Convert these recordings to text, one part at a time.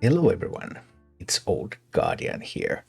Hello everyone, it's Old Guardian here.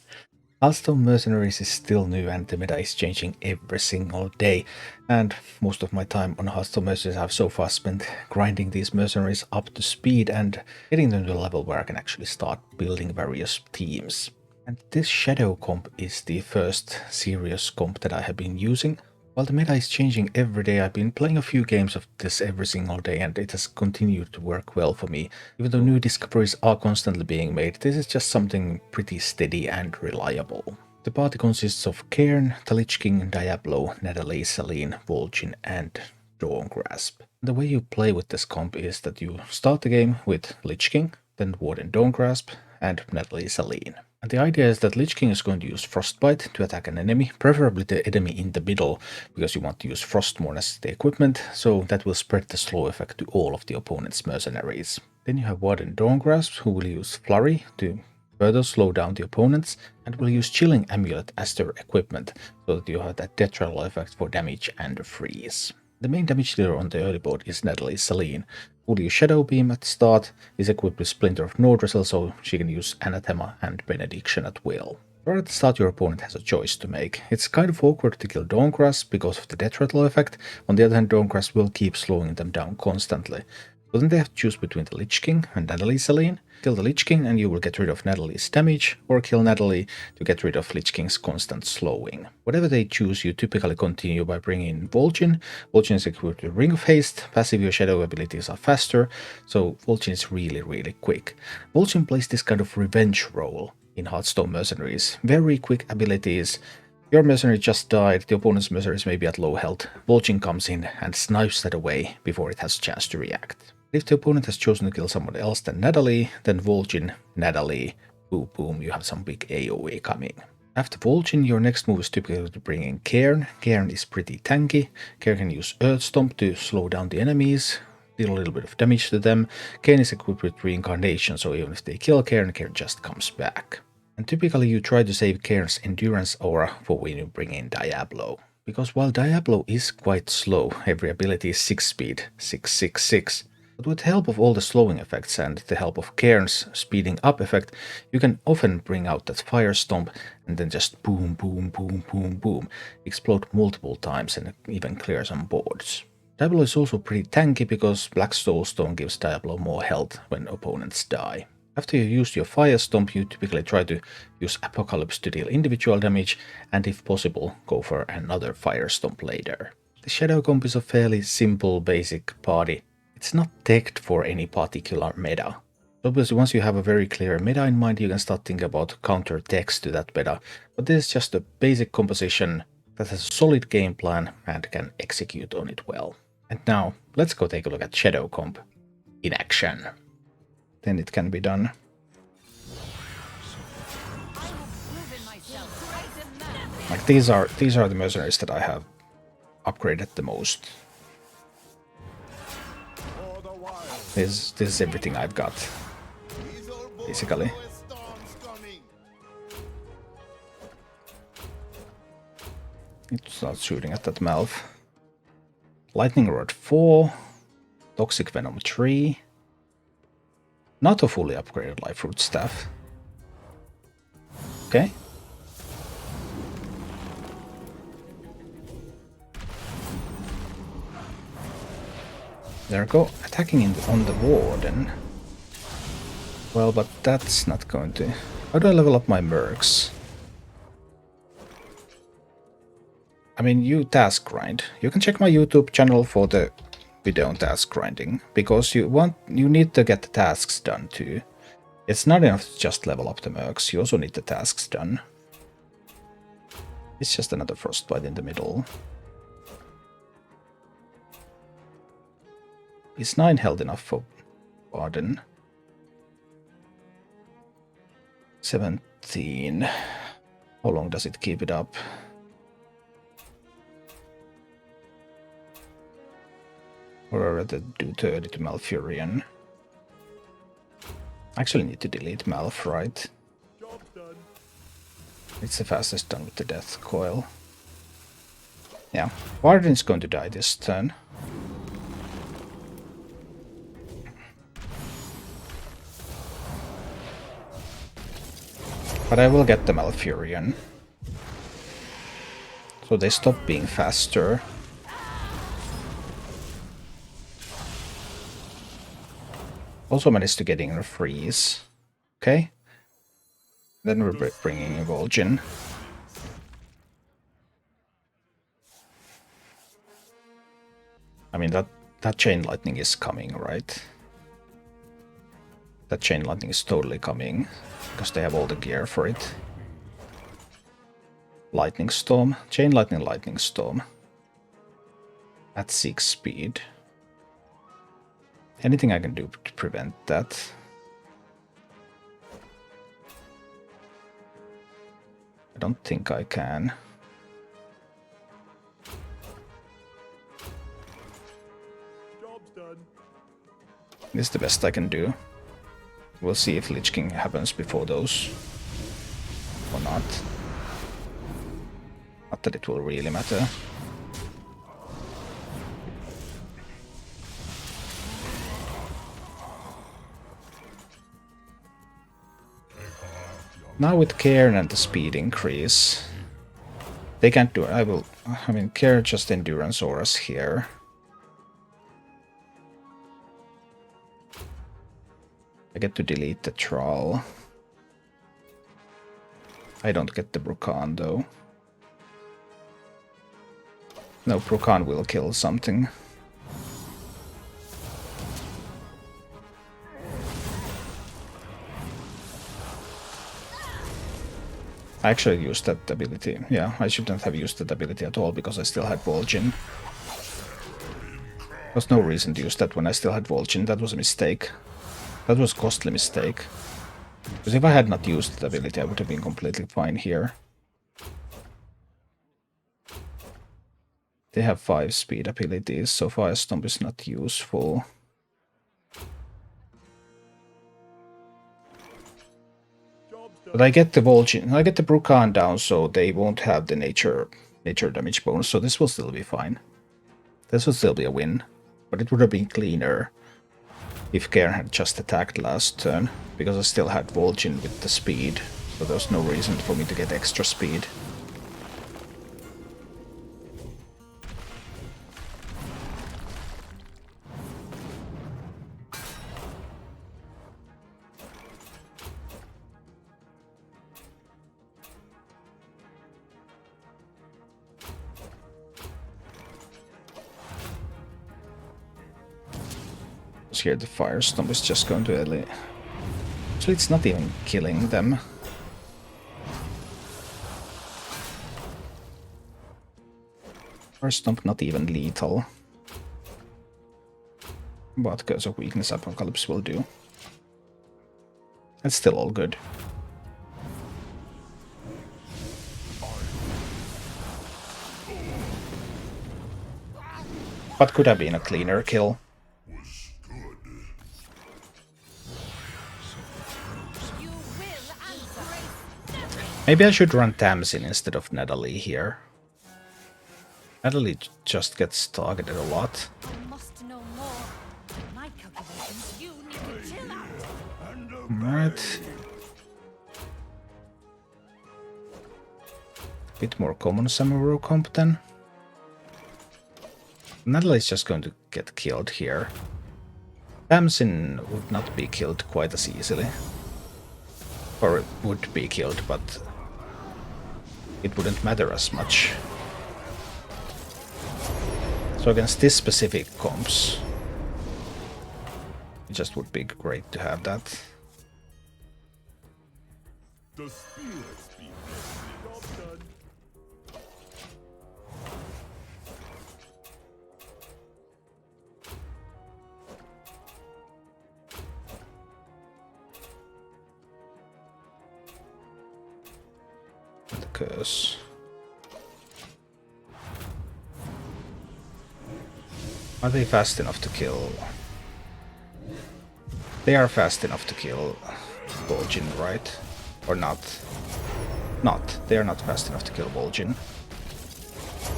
Hearthstone Mercenaries is still new and the meta is changing every single day, and most of my time on Hearthstone Mercenaries I've so far spent grinding these mercenaries up to speed and getting them to a level where I can actually start building various teams. And this Shadow comp is the first serious comp that I have been using. While the meta is changing every day, I've been playing a few games of this every single day and it has continued to work well for me. Even though new discoveries are constantly being made, this is just something pretty steady and reliable. The party consists of Cairn, the Lich King, Diablo, Natalie, Selene, vol'jin and Dawngrasp. The way you play with this comp is that you start the game with Lich King, then Warden Dawngrasp and Natalie Selene. And the idea is that Lich King is going to use Frostbite to attack an enemy, preferably the enemy in the middle, because you want to use Frostmourne as the equipment, so that will spread the slow effect to all of the opponent's mercenaries. Then you have Warden Dawngrasp, who will use Flurry to further slow down the opponents, and will use Chilling Amulet as their equipment, so that you have that detrimental effect for damage and freeze. The main damage dealer on the early board is Natalie Selene, who will use Shadow Beam at the start, is equipped with Splinter of Nordressel, so she can use Anathema and Benediction at will. Right at the start your opponent has a choice to make. It's kind of awkward to kill Dawngrasp because of the detrimental effect. On the other hand, Dawngrasp will keep slowing them down constantly. So then they have to choose between the Lich King and Natalie Selene. Kill the Lich King and you will get rid of Natalie's damage, or kill Natalie to get rid of Lich King's constant slowing. Whatever they choose, you typically continue by bringing in vol'jin. Vol'jin is equipped with Ring of Haste, passive your shadow abilities are faster, so vol'jin is really quick. Vol'jin plays this kind of revenge role in Hearthstone Mercenaries. Very quick abilities. Your mercenary just died, the opponent's mercenaries may be at low health. Vol'jin comes in and snipes that away before it has a chance to react. If the opponent has chosen to kill someone else than Natalie, then vol'jin, Natalie, boom boom, you have some big AoE coming. After vol'jin, your next move is typically to bring in Cairn. Cairn is pretty tanky. Cairn can use Earth Stomp to slow down the enemies, deal a little bit of damage to them. Cairn is equipped with Reincarnation, so even if they kill Cairn, Cairn just comes back. And typically you try to save Cairn's Endurance aura for when you bring in Diablo. Because while Diablo is quite slow, every ability is 6 speed, 666. But with the help of all the slowing effects and the help of Cairn's speeding up effect, you can often bring out that Fire Stomp and then just boom, boom, boom, boom, boom, explode multiple times and even clear some boards. Diablo is also pretty tanky because Black Soulstone gives Diablo more health when opponents die. After you use your Fire Stomp, you typically try to use Apocalypse to deal individual damage, and if possible, go for another Fire Stomp later. The Shadow comp is a fairly simple, basic party. It's not teched for any particular meta. Obviously, once you have a very clear meta in mind, you can start thinking about counter techs to that meta, but this is just a basic composition that has a solid game plan and can execute on it well. And now, let's go take a look at Shadow comp in action. Then it can be done. Like these are the mercenaries that I have upgraded the most. This is everything I've got, basically. It starts shooting at that Malf. Lightning Rod 4, Toxic Venom 3. Not a fully upgraded Life-Root Staff. Okay. There we go, attacking on the Warden. Well, but that's not going to... How do I level up my mercs? I mean, you task grind. You can check my YouTube channel for the video on task grinding, because you need to get the tasks done too. It's not enough to just level up the mercs, you also need the tasks done. It's just another Frostbite in the middle. Is 9 health enough for Warden? 17. How long does it keep it up? Or I'd rather do 30 to Malfurion. I actually need to delete Malf, right? It's the fastest done with the Death Coil. Yeah, Warden's going to die this turn. But I will get the Malfurion. So they stop being faster. Also managed to get in a freeze. Okay. Then we're bringing a vol'jin. I mean, that chain lightning is coming, right? That chain lightning is totally coming, because they have all the gear for it. Lightning storm. Chain lightning, lightning storm. At 6 speed. Anything I can do to prevent that? I don't think I can. Job's done. This is the best I can do. We'll see if Lich King happens before those. Or not. Not that it will really matter. Now with Cairn and the speed increase, they can't do it. I mean, Cairn just endurance auras here. I get to delete the Troll. I don't get the Brukan though. No, Brukan will kill something. I actually used that ability. Yeah, I shouldn't have used that ability at all because I still had vol'jin. There was no reason to use that when I still had vol'jin. That was a mistake. That was a costly mistake. Because if I had not used that ability, I would have been completely fine here. They have 5 speed abilities, so Firestomp is not useful. But I get the vol'jin, I get the Brukan down, so they won't have the nature damage bonus, so this will still be fine. This will still be a win, but it would have been cleaner if Cairn had just attacked last turn, because I still had vol'jin with the speed, so there's no reason for me to get extra speed. Here the Firestomp is just going to elite. So it's not even killing them. Firestomp not even lethal. But Curse of Weakness Apocalypse will do. It's still all good. But could have been a cleaner kill. Maybe I should run Tamsin instead of Natalie here. Natalie just gets targeted a lot. Alright. Bit more common Samuro comp then. Natalie's just going to get killed here. Tamsin would not be killed quite as easily. Or it would be killed, but it wouldn't matter as much. So against this specific comps, it just would be great to have that. The spirits be job done. The curse. Are they fast enough to kill? They are fast enough to kill vol'jin, right? Or not? Not. They are not fast enough to kill vol'jin.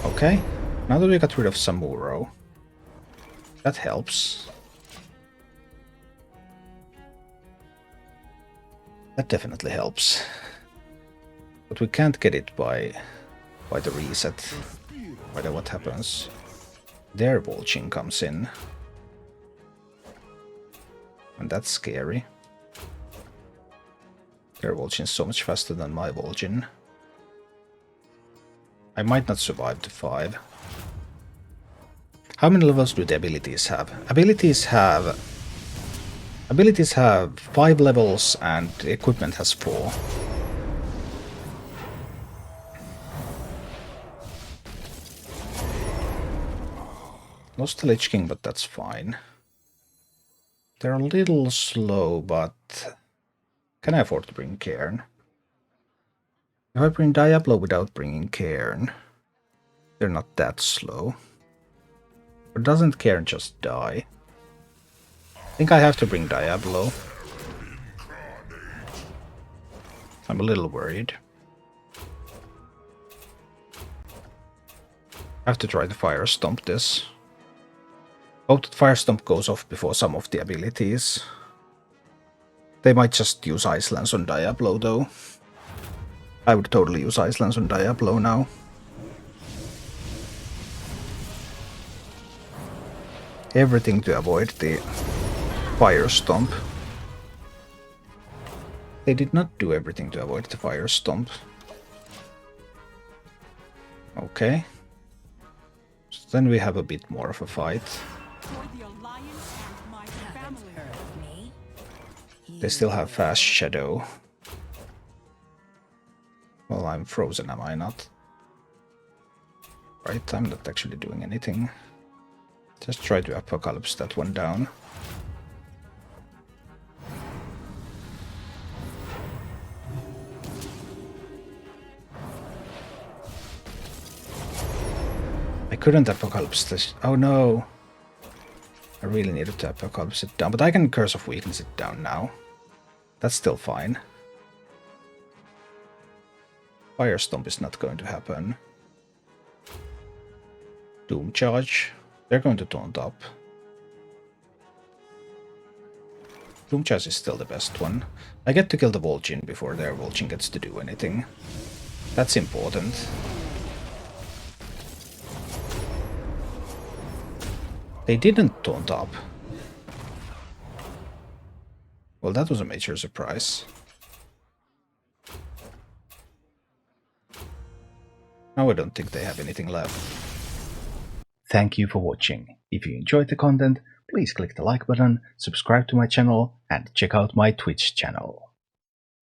Okay. Now that we got rid of Samuro, that helps. That definitely helps. But we can't get it by the reset. By the what happens. Their vol'jin comes in. And that's scary. Their vol'jin is so much faster than my vol'jin. I might not survive to 5. How many levels do the abilities have? Abilities have 5 levels and the equipment has 4. Lost the Lich King, but that's fine. They're a little slow, but can I afford to bring Cairn? If I bring Diablo without bringing Cairn, they're not that slow. Or doesn't Cairn just die? I think I have to bring Diablo. I'm a little worried. I have to try to Fire Stomp this. Hope that Fire Stomp goes off before some of the abilities. They might just use Ice Lance on Diablo though. I would totally use Ice Lance on Diablo now. Everything to avoid the Fire Stomp. They did not do everything to avoid the Fire Stomp. Okay. So then we have a bit more of a fight. They still have fast shadow. Well, I'm frozen, am I not? Right, I'm not actually doing anything. Just try to apocalypse that one down. I couldn't apocalypse this. Oh no! I really needed to apocalypse it down, but I can Curse of Weakness it down now. That's still fine. Fire Stomp is not going to happen. Doom Charge. They're going to taunt up. Doom Charge is still the best one. I get to kill the vol'jin before their vol'jin gets to do anything. That's important. They didn't taunt up. Well, that was a major surprise. Now I don't think they have anything left. Thank you for watching. If you enjoyed the content, please click the like button, subscribe to my channel, and check out my Twitch channel.